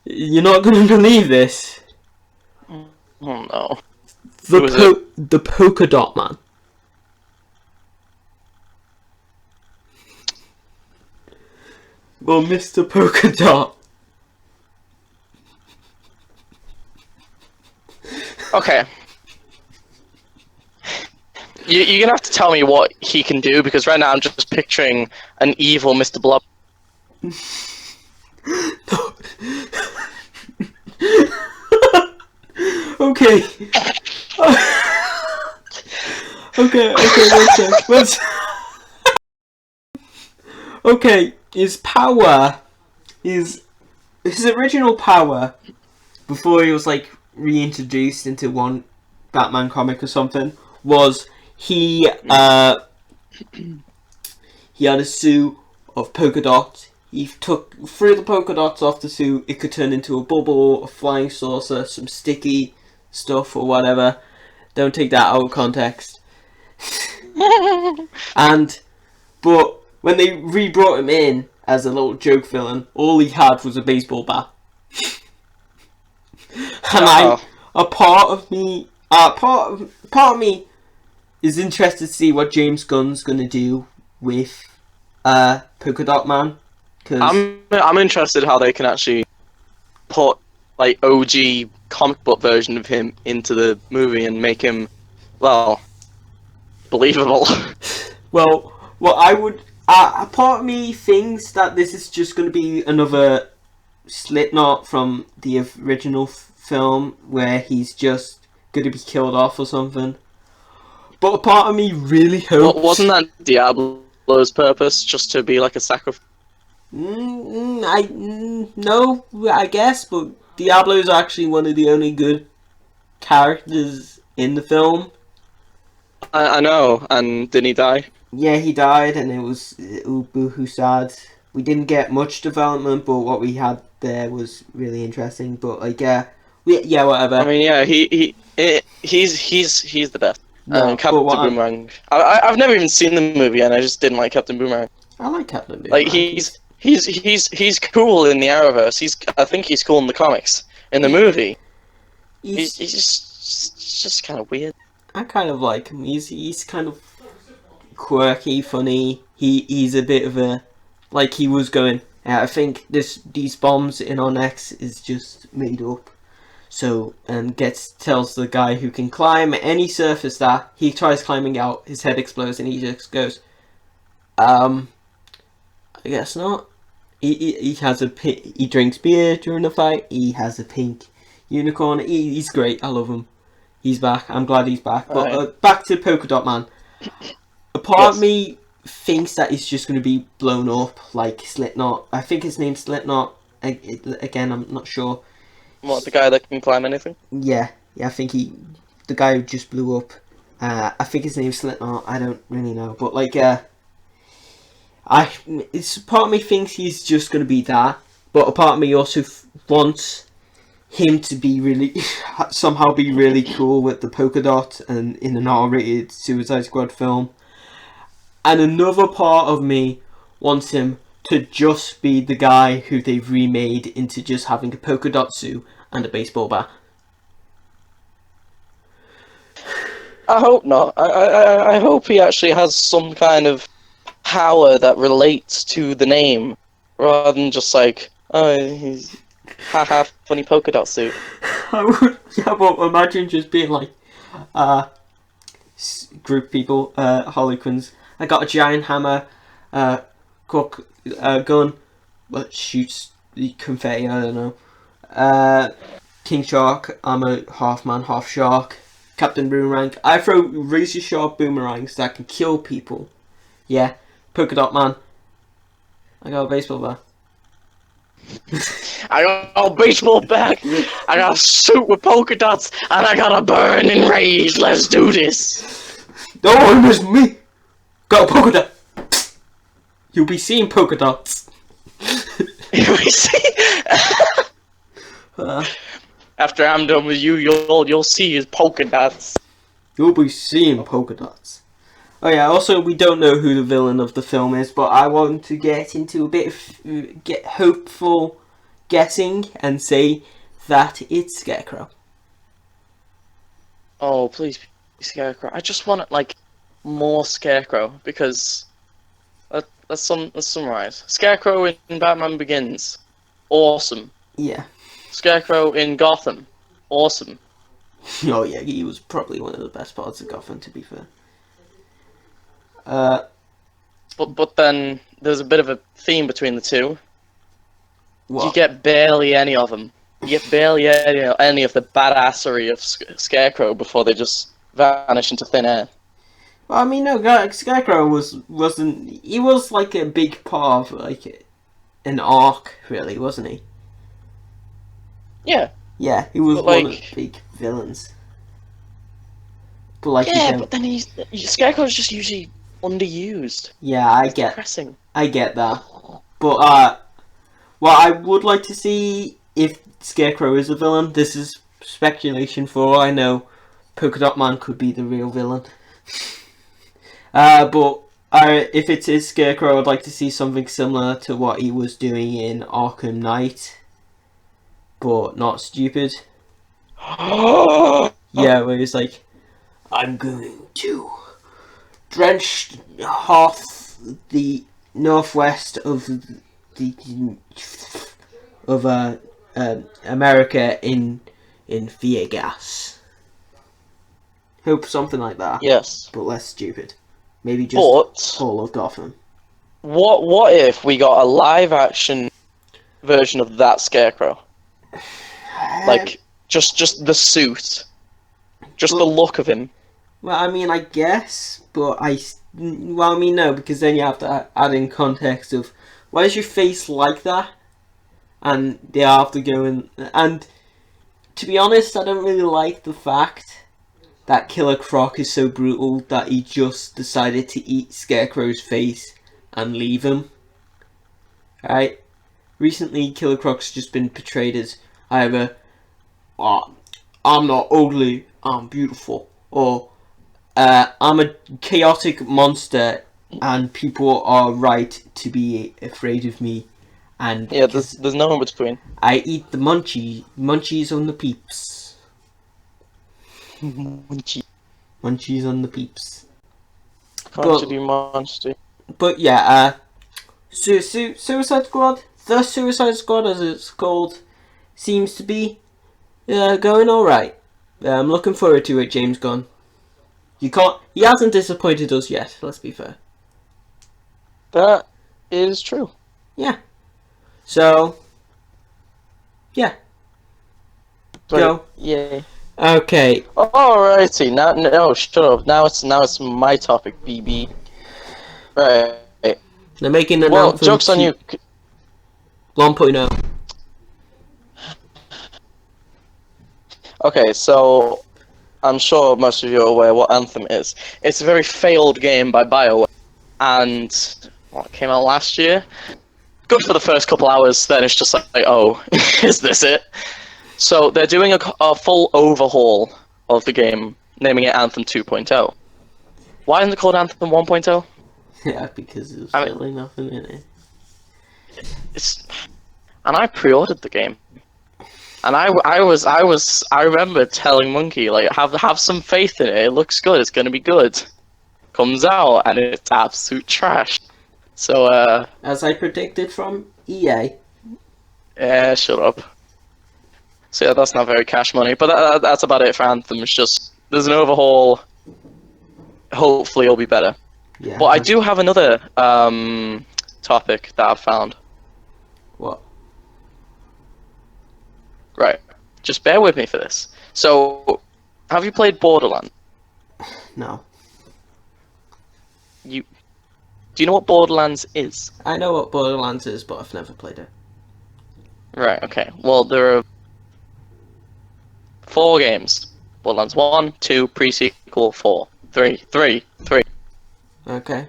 [SPEAKER 1] You're not going to believe this.
[SPEAKER 2] Oh no.
[SPEAKER 1] The Polka Dot Man. Well, Mr. Polka Dot.
[SPEAKER 2] Okay. You're gonna have to tell me what he can do, because right now I'm just picturing an evil Mr. Blob.
[SPEAKER 1] Okay. Okay, let's okay, his power is his original power before he was like reintroduced into one Batman comic or something was he had a suit of polka dots. He threw the polka dots off the suit, it could turn into a bubble, a flying saucer, some sticky stuff or whatever. Don't take that out of context. But when they re-brought him in as a little joke villain, all he had was a baseball bat. And part of me is interested to see what James Gunn's gonna do with Polka Dot Man.
[SPEAKER 2] I'm interested how they can actually put like OG comic book version of him into the movie and make him, well, believable.
[SPEAKER 1] Well, I would. A part of me thinks that this is just going to be another Slipknot from the original film, where he's just going to be killed off or something. But a part of me really hopes.
[SPEAKER 2] Wasn't that Diablo's purpose, just to be like a sacrifice?
[SPEAKER 1] No, I guess, but Diablo's actually one of the only good characters in the film.
[SPEAKER 2] I know, and didn't he die?
[SPEAKER 1] Yeah, he died, and it was boohoo sad. We didn't get much development, but what we had there was really interesting. But like, whatever.
[SPEAKER 2] I mean, yeah, he's the best.
[SPEAKER 1] No,
[SPEAKER 2] Captain Boomerang. I've never even seen the movie, and I just didn't like Captain Boomerang.
[SPEAKER 1] I like Captain Boomerang.
[SPEAKER 2] Like he's cool in the Arrowverse. I think he's cool in the comics. In the movie, he's just kind of weird.
[SPEAKER 1] I kind of like him. He's kind of quirky, funny. He's a bit of a, like, he was going, I think these bombs in our necks is just made up. So, and tells the guy who can climb any surface that he tries climbing out, his head explodes, and he just goes, I guess not. He drinks beer during the fight. He has a pink unicorn. He's great. I love him. He's back. I'm glad he's back. But back to Polka Dot Man. A part of me thinks that he's just going to be blown up like Slipknot. I think his name's Slipknot. Again, I'm not sure.
[SPEAKER 2] What, the guy that can climb anything?
[SPEAKER 1] Yeah, I think the guy who just blew up. I think his name's Slipknot. I don't really know, but like, it's part of me thinks he's just going to be that, but a part of me also wants him to be really somehow be really cool with the polka dot and in an R-rated Suicide Squad film. And another part of me wants him to just be the guy who they've remade into just having a polka dot suit and a baseball bat.
[SPEAKER 2] I hope not. I hope he actually has some kind of power that relates to the name, rather than just like, oh, he's haha funny polka dot suit.
[SPEAKER 1] I would, yeah, but imagine just being like, group of people, Harlequins. I got a giant hammer, gun, but shoots the confetti. I don't know. King Shark. I'm a half man, half shark. Captain Boomerang. I throw razor sharp boomerangs that can kill people. Yeah. Polka Dot Man. I got a baseball bat.
[SPEAKER 2] I got a baseball bat. I got a suit with polka dots, and I got a burning rage. Let's do this.
[SPEAKER 1] Don't miss me. Got a polka dot. You'll be seeing polka dots.
[SPEAKER 2] You'll be After I'm done with you, you'll see his polka dots.
[SPEAKER 1] You'll be seeing polka dots. Oh yeah, also we don't know who the villain of the film is, but I want to get into a bit of hopeful guessing and say that it's Scarecrow.
[SPEAKER 2] Oh, please be Scarecrow. I just want like more Scarecrow, because let's summarize. Scarecrow in Batman Begins, awesome.
[SPEAKER 1] Yeah.
[SPEAKER 2] Scarecrow in Gotham, awesome.
[SPEAKER 1] Oh yeah, he was probably one of the best parts of Gotham, to be fair.
[SPEAKER 2] But then there's a bit of a theme between the two.
[SPEAKER 1] What?
[SPEAKER 2] You get barely any of them. You get barely any of the badassery of Scarecrow before they just vanish into thin air.
[SPEAKER 1] Well, I mean, no, Scarecrow wasn't. He was like a big part of like an arc, really, wasn't he?
[SPEAKER 2] Yeah.
[SPEAKER 1] Yeah, he was
[SPEAKER 2] But,
[SPEAKER 1] one
[SPEAKER 2] like,
[SPEAKER 1] of the big villains. But like,
[SPEAKER 2] yeah, but then Scarecrow's just usually underused.
[SPEAKER 1] Yeah, I
[SPEAKER 2] It's
[SPEAKER 1] get.
[SPEAKER 2] depressing.
[SPEAKER 1] I get that. But what I would like to see if Scarecrow is a villain. This is speculation. For all I know, Polka Dot Man could be the real villain. But if it is Scarecrow, I'd like to see something similar to what he was doing in Arkham Knight, but not stupid. Yeah, where he's like, I'm going to drench half the northwest of America in fear gas. Hope something like that.
[SPEAKER 2] Yes.
[SPEAKER 1] But less stupid. Maybe just
[SPEAKER 2] But
[SPEAKER 1] all of Gotham.
[SPEAKER 2] what if we got a live action version of that Scarecrow? Like just the suit, just the look of him.
[SPEAKER 1] Well, I mean, I guess, but no, because then you have to add in context of why is your face like that, and they have to go and to be honest, I don't really like the fact that Killer Croc is so brutal that he just decided to eat Scarecrow's face and leave him. Right? Recently, Killer Croc's just been portrayed as either, I'm not ugly, I'm beautiful, or I'm a chaotic monster and people are right to be afraid of me, and
[SPEAKER 2] Yeah, there's no in between.
[SPEAKER 1] I eat the munchies on the peeps. Munchies on the peeps.
[SPEAKER 2] Monster.
[SPEAKER 1] But yeah, Suicide Squad, the Suicide Squad as it's called, seems to be going alright. I'm looking forward to it, James Gunn. He hasn't disappointed us yet, let's be fair.
[SPEAKER 2] That is true.
[SPEAKER 1] Yeah. So, yeah. Go.
[SPEAKER 2] Yay.
[SPEAKER 1] Okay.
[SPEAKER 2] Alrighty, now no, shut up. Now it's my topic, BB. Right.
[SPEAKER 1] They're making an
[SPEAKER 2] Well,
[SPEAKER 1] anthem
[SPEAKER 2] joke's on you.
[SPEAKER 1] 1.0.
[SPEAKER 2] Okay, so I'm sure most of you are aware what Anthem is. It's a very failed game by BioWare, and it came out last year. Good for the first couple hours, then it's just like, oh, is this it? So they're doing a full overhaul of the game, naming it Anthem 2.0. Why isn't it called Anthem 1.0?
[SPEAKER 1] Yeah, because there's really nothing in it.
[SPEAKER 2] And I pre-ordered the game, and I remember telling Monkey, like, have some faith in it. It looks good. It's gonna be good. Comes out and it's absolute trash. So
[SPEAKER 1] as I predicted from EA.
[SPEAKER 2] Yeah, shut up. So yeah, that's not very cash money, but that's about it for Anthem. It's just there's an overhaul. Hopefully, it'll be better.
[SPEAKER 1] Yeah.
[SPEAKER 2] But I do have another topic that I've found.
[SPEAKER 1] What?
[SPEAKER 2] Right. Just bear with me for this. So, have you played Borderlands?
[SPEAKER 1] No.
[SPEAKER 2] Do you know what Borderlands is?
[SPEAKER 1] I know what Borderlands is, but I've never played it.
[SPEAKER 2] Right, okay. Well, there are 4 games. Borderlands 1, 2, pre-sequel, 4. 3.
[SPEAKER 1] Okay.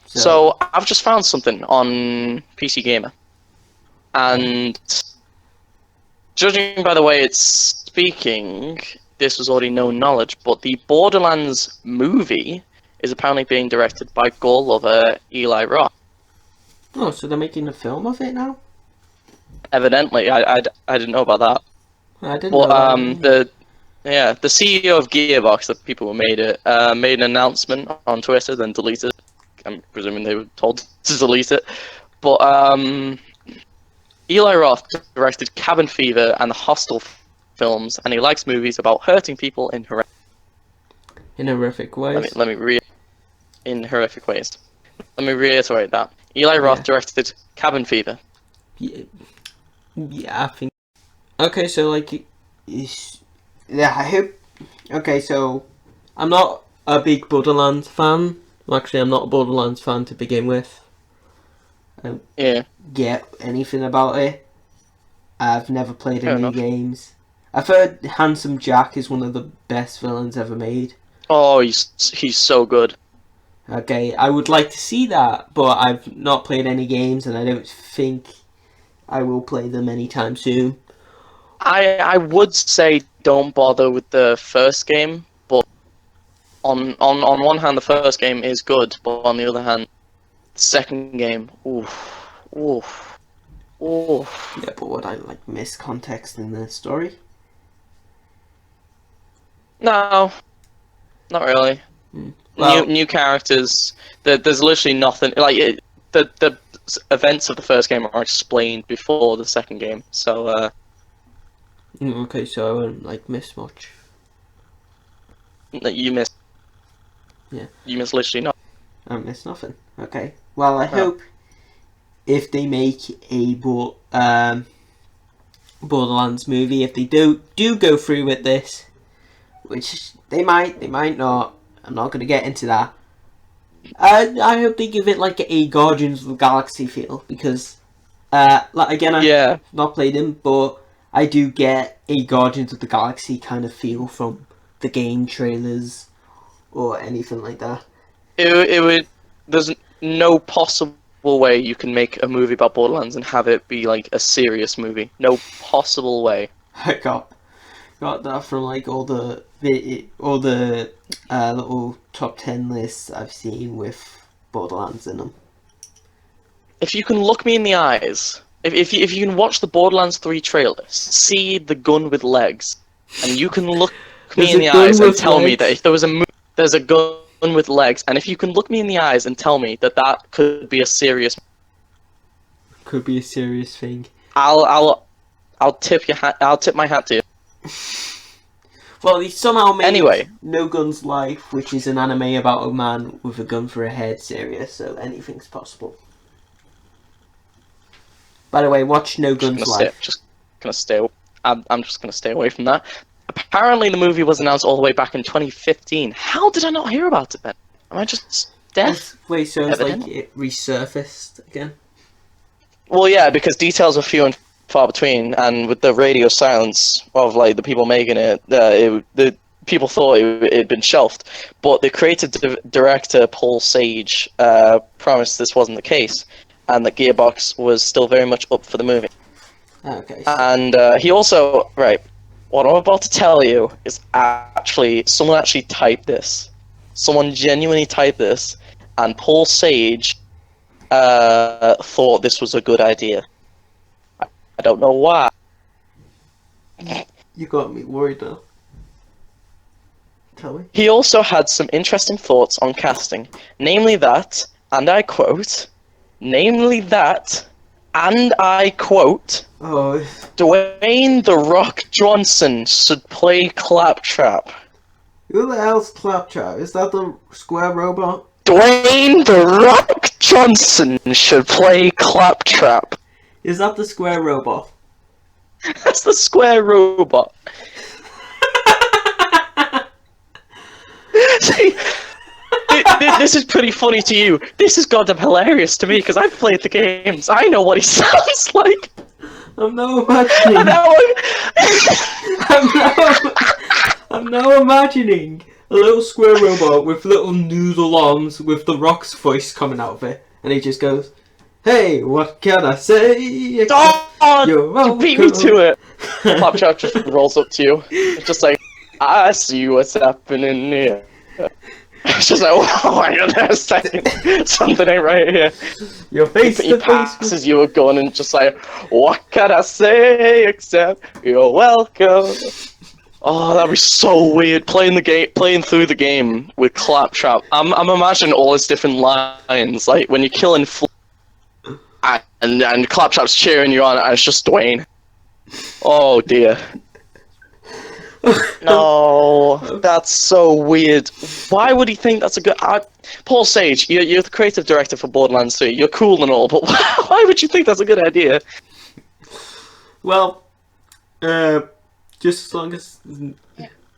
[SPEAKER 2] So, I've just found something on PC Gamer. And judging by the way it's speaking, this was already known knowledge, but the Borderlands movie is apparently being directed by gore lover Eli Roth.
[SPEAKER 1] Oh, so they're making a film of it now?
[SPEAKER 2] Evidently, I didn't know about that.
[SPEAKER 1] I didn't know that.
[SPEAKER 2] The CEO of Gearbox, the people who made it, made an announcement on Twitter, then deleted it. I'm presuming they were told to delete it. But Eli Roth directed Cabin Fever and the Hostel films, and he likes movies about hurting people in
[SPEAKER 1] horrific ways.
[SPEAKER 2] Let me in horrific ways. Let me reiterate that. Eli Roth directed Cabin Fever.
[SPEAKER 1] Yeah, I think. Okay, so like, I hope. Okay, so I'm not a big Borderlands fan. Actually, I'm not a Borderlands fan to begin with. I don't get anything about it. I've never played any games. I've heard Handsome Jack is one of the best villains ever made.
[SPEAKER 2] Oh, he's so good.
[SPEAKER 1] Okay, I would like to see that, but I've not played any games, and I don't think I will play them anytime soon.
[SPEAKER 2] I would say don't bother with the first game, but on one hand the first game is good, but on the other hand, the second game, oof.
[SPEAKER 1] Yeah, but would I like miss context in the story?
[SPEAKER 2] No, not really.
[SPEAKER 1] Well,
[SPEAKER 2] New characters. There's literally nothing like the events of the first game are explained before the second game, so.
[SPEAKER 1] Okay, so I won't like miss much.
[SPEAKER 2] You miss.
[SPEAKER 1] Yeah.
[SPEAKER 2] You miss literally nothing.
[SPEAKER 1] I miss nothing. Okay. Well, I hope if they make a Borderlands movie, if they do go through with this, which they might not. I'm not going to get into that. I hope they give it like a Guardians of the Galaxy feel, because I've not played them, but I do get a Guardians of the Galaxy kind of feel from the game trailers or anything like that.
[SPEAKER 2] It would. There's no possible way you can make a movie about Borderlands and have it be like a serious movie. No possible way.
[SPEAKER 1] I got. Got that from like all the little top 10 lists I've seen with Borderlands in them.
[SPEAKER 2] If you can look me in the eyes, if you can watch the Borderlands 3 trailer, see the gun with legs, and you can look me
[SPEAKER 1] There's
[SPEAKER 2] in
[SPEAKER 1] a
[SPEAKER 2] the
[SPEAKER 1] gun
[SPEAKER 2] eyes and
[SPEAKER 1] with
[SPEAKER 2] tell me that
[SPEAKER 1] legs?
[SPEAKER 2] if there was there's a gun with legs, and if you can look me in the eyes and tell me that that could be a serious,
[SPEAKER 1] Could be a serious thing.
[SPEAKER 2] I'll tip my hat to you.
[SPEAKER 1] Well, he somehow made
[SPEAKER 2] Anyway.
[SPEAKER 1] No Guns Life, which is an anime about a man with a gun for a head, serious, so anything's possible. By the way, watch No Guns Life.
[SPEAKER 2] I'm just gonna stay away from that. Apparently, the movie was announced all the way back in 2015. How did I not hear about it then? Am I just deaf?
[SPEAKER 1] Wait, so it's like
[SPEAKER 2] Evidently.
[SPEAKER 1] it resurfaced again?
[SPEAKER 2] Well, yeah, because details are few and far between, and with the radio silence of like the people making it, the people thought it had been shelved. But the creative director Paul Sage promised this wasn't the case, and that Gearbox was still very much up for the movie.
[SPEAKER 1] Okay.
[SPEAKER 2] And he also, right, what I'm about to tell you is someone actually typed this. Someone genuinely typed this, and Paul Sage thought this was a good idea. I don't know why.
[SPEAKER 1] You got me worried now. Tell me.
[SPEAKER 2] He also had some interesting thoughts on casting, namely that, and I quote,
[SPEAKER 1] Oh,
[SPEAKER 2] Dwayne "The Rock" Johnson should play Claptrap.
[SPEAKER 1] who the hell's Claptrap? Is that the square robot?
[SPEAKER 2] Dwayne "The Rock" Johnson should play Claptrap.
[SPEAKER 1] Is that the square robot?
[SPEAKER 2] That's the square robot. See, this is pretty funny to you. This is goddamn hilarious to me because I've played the games. I know what he sounds like.
[SPEAKER 1] I'm now imagining. I'm now imagining a little square robot with little noodle arms with the Rock's voice coming out of it, and he just goes, "Hey, what can I say?
[SPEAKER 2] Oh,
[SPEAKER 1] You're
[SPEAKER 2] beat me to it." Claptrap just rolls up to you. It's just like, I see what's happening here. It's just like, oh my god, a second. Something ain't right here.
[SPEAKER 1] Your face
[SPEAKER 2] He
[SPEAKER 1] to face.
[SPEAKER 2] passes you a gun and just like, what can I say except you're welcome? Oh, that'd be so weird playing through the game with Claptrap. I'm imagining all his different lines, like when you're killing and Claptrap's cheering you on, and it's just Dwayne. Oh dear. No, that's so weird. Why would he think that's a good... Paul Sage, you're the creative director for Borderlands 3. You're cool and all, but why would you think that's a good idea?
[SPEAKER 1] Well, just as long as...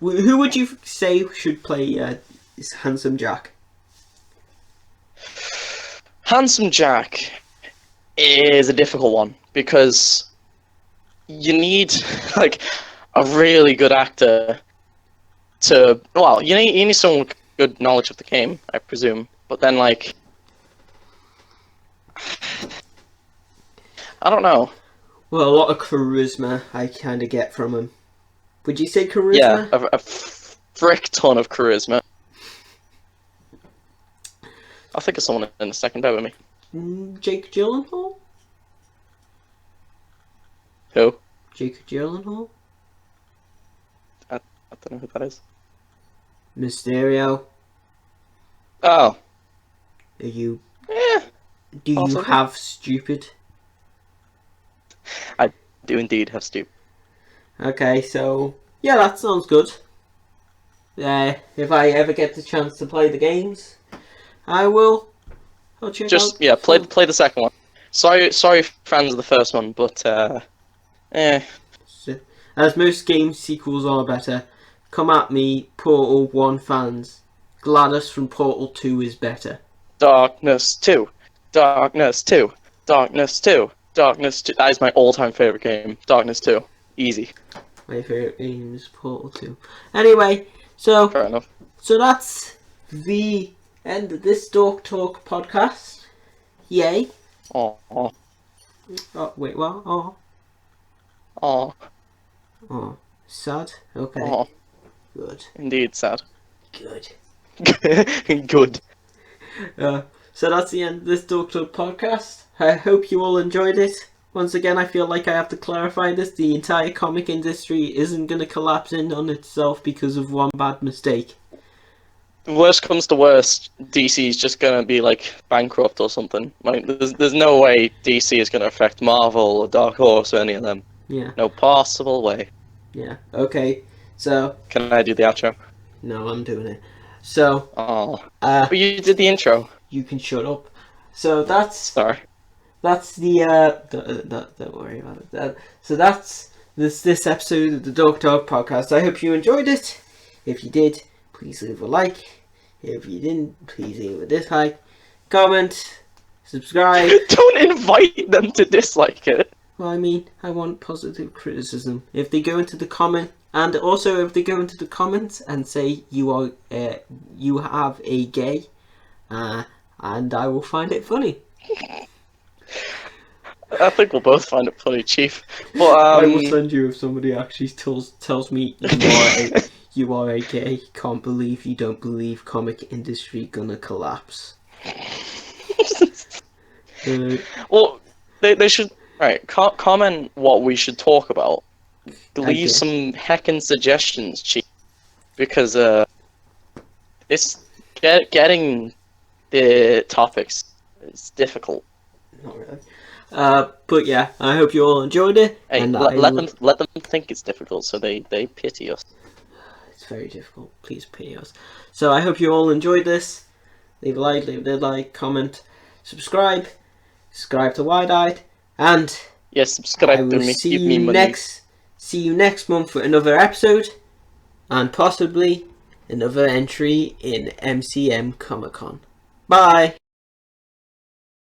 [SPEAKER 1] Who would you say should play Handsome Jack?
[SPEAKER 2] Handsome Jack is a difficult one, because you need, like, a really good actor to... Well, you need someone with good knowledge of the game, I presume. But then, like... I don't know.
[SPEAKER 1] Well, a lot of charisma I kind of get from him. Would you say charisma?
[SPEAKER 2] Yeah, a frick ton of charisma. I'll think of someone in a second, bear with me.
[SPEAKER 1] Jake Gyllenhaal?
[SPEAKER 2] Who?
[SPEAKER 1] Jake Gyllenhaal?
[SPEAKER 2] I don't know who that is.
[SPEAKER 1] Mysterio?
[SPEAKER 2] Oh.
[SPEAKER 1] Are you...
[SPEAKER 2] Yeah.
[SPEAKER 1] Do you
[SPEAKER 2] Possibly.
[SPEAKER 1] have stupid?
[SPEAKER 2] I do indeed have Stu.
[SPEAKER 1] Okay, so... Yeah, that sounds good. If I ever get the chance to play the games, I will. I'll check
[SPEAKER 2] Just,
[SPEAKER 1] out.
[SPEAKER 2] yeah, play the second one. Sorry fans of the first one, but,
[SPEAKER 1] As most game sequels are better, come at me, Portal 1 fans. Gladys from Portal 2 is better.
[SPEAKER 2] Darkness 2. Darkness 2. Darkness 2. Darkness 2. That is my all-time favourite game. Darkness 2. Easy.
[SPEAKER 1] My favourite game is Portal 2. Anyway, so
[SPEAKER 2] Fair enough.
[SPEAKER 1] So that's the end of this Dork Talk podcast. Yay.
[SPEAKER 2] Oh.
[SPEAKER 1] Oh, wait, what? Oh.
[SPEAKER 2] Oh.
[SPEAKER 1] Oh. Sad? Okay.
[SPEAKER 2] Oh,
[SPEAKER 1] Good.
[SPEAKER 2] indeed, sad.
[SPEAKER 1] Good.
[SPEAKER 2] Good.
[SPEAKER 1] So that's the end of this Dork Club podcast. I hope you all enjoyed it. Once again, I feel like I have to clarify this. The entire comic industry isn't going to collapse in on itself because of one bad mistake.
[SPEAKER 2] Worst comes to worst, DC is just gonna be like bankrupt or something. Like, there's no way DC is gonna affect Marvel or Dark Horse or any of them.
[SPEAKER 1] Yeah.
[SPEAKER 2] No possible way.
[SPEAKER 1] Yeah. Okay. So.
[SPEAKER 2] Can I do the outro?
[SPEAKER 1] No, I'm doing it. So.
[SPEAKER 2] Oh. But you did the intro.
[SPEAKER 1] You can shut up. So that's.
[SPEAKER 2] Sorry.
[SPEAKER 1] That's the. Don't worry about it. So that's this episode of the Dork Talk podcast. I hope you enjoyed it. If you did, please leave a like. If you didn't, please leave a dislike. Comment. Subscribe.
[SPEAKER 2] Don't invite them to dislike it.
[SPEAKER 1] Well, I mean, I want positive criticism. If they go into the comment, and also if they go into the comments and say you are, you have a gay, and I will find it funny.
[SPEAKER 2] I think we'll both find it funny, Chief. But
[SPEAKER 1] I will send you if somebody actually tells me you are a gay. Can't believe you don't believe comic industry gonna collapse.
[SPEAKER 2] Well, they should. Right, comment what we should talk about. Leave some heckin' suggestions, Chief, because it's getting the topics is difficult.
[SPEAKER 1] Not really. But yeah, I hope you all enjoyed it.
[SPEAKER 2] Hey,
[SPEAKER 1] and
[SPEAKER 2] let them think it's difficult, so they pity us.
[SPEAKER 1] It's very difficult. Please pity us. So I hope you all enjoyed this. Leave a like, leave a dislike, comment, subscribe to Wide Eyed, and
[SPEAKER 2] yes, subscribe
[SPEAKER 1] I will
[SPEAKER 2] to me.
[SPEAKER 1] see
[SPEAKER 2] Give me
[SPEAKER 1] you
[SPEAKER 2] money.
[SPEAKER 1] See you next month for another episode, and possibly another entry in MCM Comic Con. Bye.